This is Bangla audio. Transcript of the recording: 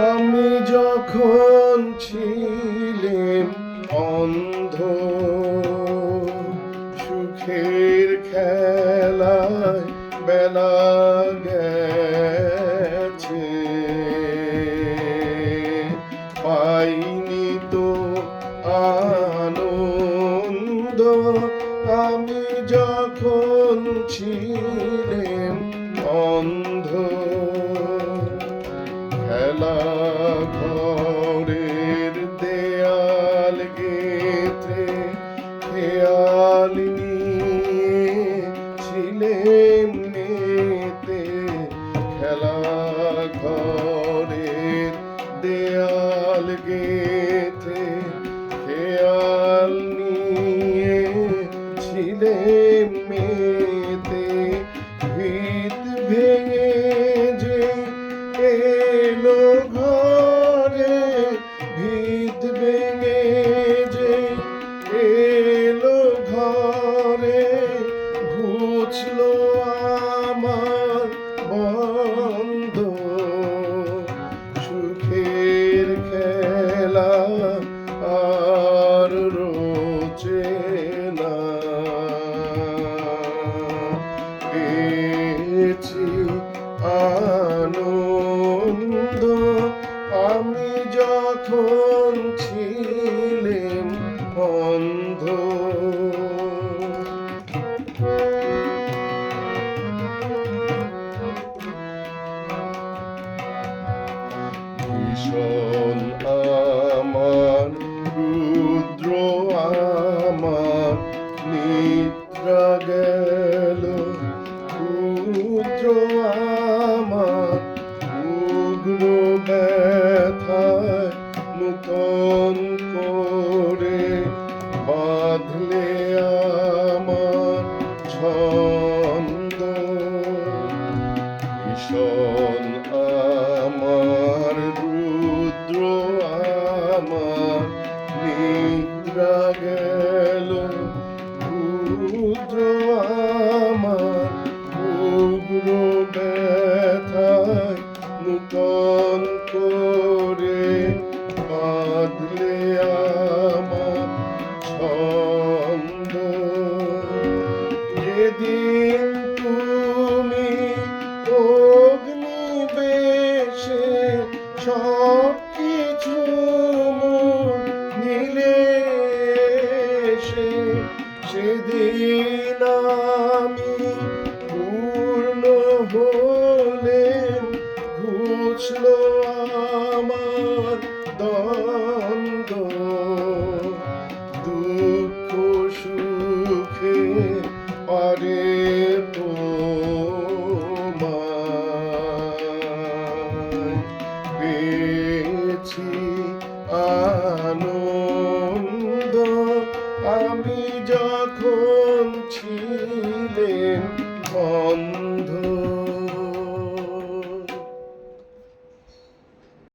আমি যখন ছিলেম অন্ধ, সুখের খেলায় বেলা গেছে, পাইনি তো আনন্দ। আমি যখন ছিলেম অন্ধ, খেলা ঘরের দেয়াল গেথে খেয়াল নিয়ে ছিলেম মেতে। খেলা ঘরের দেয়াল গেথে খেয়াল নিয়ে ছিলেম মেতে। ভিত ভেঙে যে এলো ঘরে, ভিত ভেঙে যে এলো ঘরে, ঘুচলো আমার বন্ধ। সুখের খেলা আর রোচে না, পেয়েছি আনন্দ আমি যখন ছিলেম অন্ধ। ভীষণ আমার রুদ্র, আমার নিদ্রা গেল, রুদ্র আমার উগ্র ব্যথায় নূতন করে বাঁধলে আমার ছন্দ। ভীষণ আমার রুদ্র, আমার নিদ্রা গেল, রুদ্র আমার উগ্র ব্যথায় নূতন করে বাঁধলে আমার ছন্দ। যেদিন তুমি অগ্নিবেশে সব কিছু নিলে, সেদিন আমি পূর্ণ হলে ঘুচলো